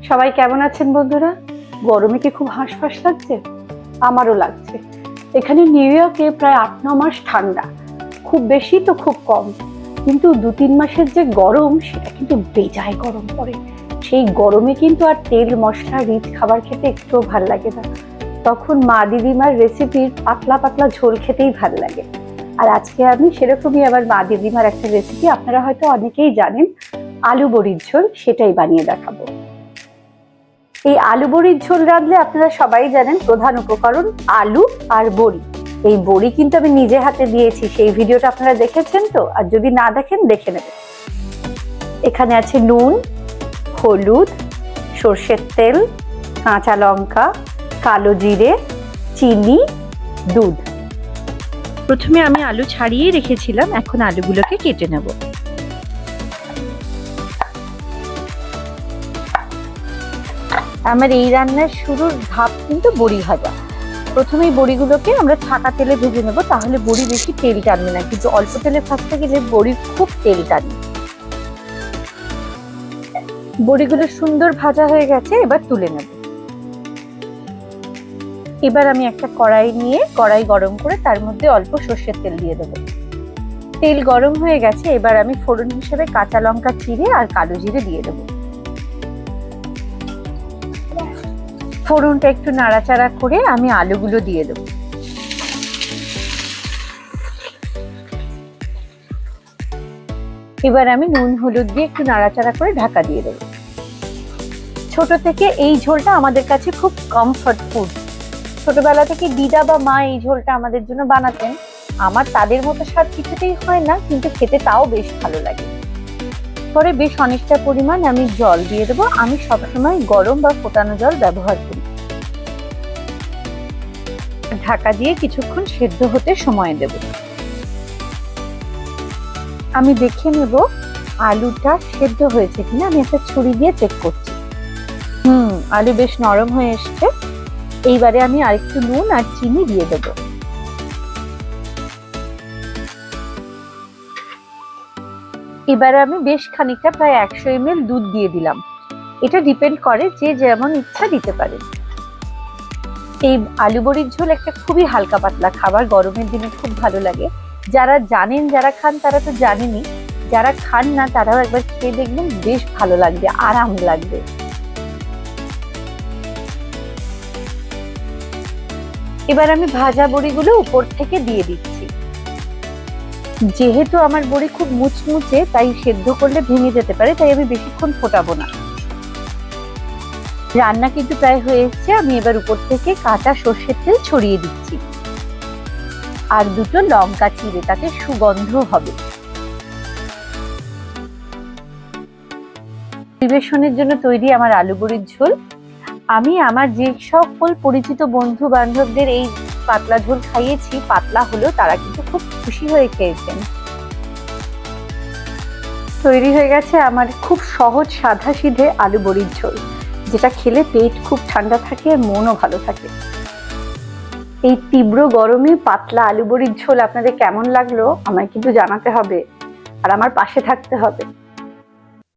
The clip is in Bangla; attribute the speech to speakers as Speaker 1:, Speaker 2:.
Speaker 1: সবাই কেমন আছেন বন্ধুরা? গরমে কি খুব হাঁসফাঁস লাগছে? আমারও লাগছে। এখানে নিউ ইয়র্কে প্রায় 8-9 মাস ঠান্ডা, খুব বেশি তো খুব কম, কিন্তু 2-3 মাসের যে গরম সেটা কিন্তু বেজায় গরম পড়ে। সেই গরমে কিন্তু আর তেল মশলা রিচ খাবার খেতে একটুও ভাল লাগে না। তখন মা দিদিমার রেসিপির পাতলা পাতলা ঝোল খেতেই ভাল লাগে। আর আজকে আমি সেরকমই আবার মা দিদিমার একটা রেসিপি, আপনারা হয়তো অনেকেই জানেন, আলু বড়ির ঝোল, সেটাই বানিয়ে দেখাবো। এই আলু বড়ির ঝোল রাঁধলে আপনারা সবাই জানেন প্রধান উপকরণ আলু আর বড়ি। এই বড়ি কিন্তু আমি নিজে হাতে দিয়েছি, সেই ভিডিওটা আপনারা দেখেছেন তো? আর যদি না দেখেন দেখে নেবেন। এখানে আছে নুন, হলুদ, সর্ষের তেল, কাঁচা লঙ্কা, কালো জিরে, চিনি, দুধ। প্রথমে আমি আলু ছাড়িয়ে রেখেছিলাম, এখন আলুগুলোকে কেটে নেব। আমার এই রান্নার শুরুর ধাপ কিন্তু বড়ি ভাজা। প্রথমেই বড়িগুলোকে আমরা ছাকা তেলে ভেজে নেব, তাহলে বড়ি বেশি তেল টানবে না, কিন্তু অল্প তেলে ভাজতে গেলে বড়ি খুব তেল টানে। বড়িগুলো সুন্দর ভাজা হয়ে গেছে, এবার তুলে নেব। এবার আমি একটা কড়াই নিয়ে কড়াই গরম করে তার মধ্যে অল্প সর্ষের তেল দিয়ে দেবো। তেল গরম হয়ে গেছে, এবার আমি ফোড়ন হিসেবে কাঁচা লঙ্কা চিড়ে আর কালো জিরে দিয়ে দেবো। ফোড়নটা একটু নাড়াচাড়া করে আমি আলুগুলো দিয়ে দেবো। এবার আমি নুন হলুদ দিয়ে একটু নাড়াচাড়া করে ঢাকা দিয়ে দেবো। ছোট থেকে এই ঝোলটা আমাদের কাছে খুব কমফর্ট ফুড। ছোটবেলা থেকে দিদা বা মা এই ঝোলটা আমাদের জন্য বানাতেন। আমার তাদের মতো স্বাদ কিছুতেই হয় না, কিন্তু খেতে তাও বেশ ভালো লাগে। পরে বেশ অনেকটা পরিমাণ আমি জল দিয়ে দেবো। আমি সবসময় গরম বা ফোটানো জল ব্যবহার করি। ঢাকা দিয়ে কিছুক্ষণ সেদ্ধ হতে সময় দেব। আমি দেখে নেব আলুটা সেদ্ধ হয়েছে কিনা। আমি একটা ছুরি দিয়ে চেক করছি। আলু বেশ নরম হয়ে এসছে। এইবারে আমি আরেকটু নুন আর চিনি দিয়ে দেব। এবারে আমি বেশ খানিকটা প্রায় 100 ml দুধ দিয়ে দিলাম। এটা ডিপেন্ড করে যে যেমন ইচ্ছা দিতে পারে। এই আলু বড়ির ঝোল একটা খুবই হালকা পাতলা খাবার, গরমের দিনে খুব ভালো লাগে। যারা জানেন, যারা খান তারা তো জানেনই, যারা খান না তারাও একবার খেয়ে দেখবেন, বেশ ভালো লাগবে, আরাম লাগবে। এবার আমি ভাজা বড়িগুলো উপর থেকে দিয়ে দিচ্ছি। যেহেতু আমার বড়ি খুব মুচমুচে, তাই সেদ্ধ করলে ভেঙে যেতে পারে, তাই আমি বেশিক্ষণ ফোটাবো না। রান্না কিন্তু প্রায় হয়ে এসছে। আমি এবার উপর থেকে কাঁচা সর্ষের তেল ছড়িয়ে দিচ্ছি আর দুটো লঙ্কা চিড়ে, তাতে সুগন্ধ হবে। পরিবেশনের জন্য তৈরি আমার আলু বড়ির ঝোল। আমি আমার যে সকল পরিচিত বন্ধু বান্ধবদের এই পাতলা ঝোল খাইয়েছি, পাতলা হলেও তারা কিন্তু খুব খুশি হয়ে খেয়েছেন। তৈরি হয়ে গেছে আমার খুব সহজ সাদা সিধে আলু বড়ির ঝোল, যেটা খেলে পেট খুব ঠান্ডা থাকে আর মনও ভালো থাকে। এই তীব্র গরমে পাতলা আলু বড়ির ঝোল আপনাদের কেমন লাগলো আমায় কিন্তু জানাতে হবে, আর আমার পাশে থাকতে হবে।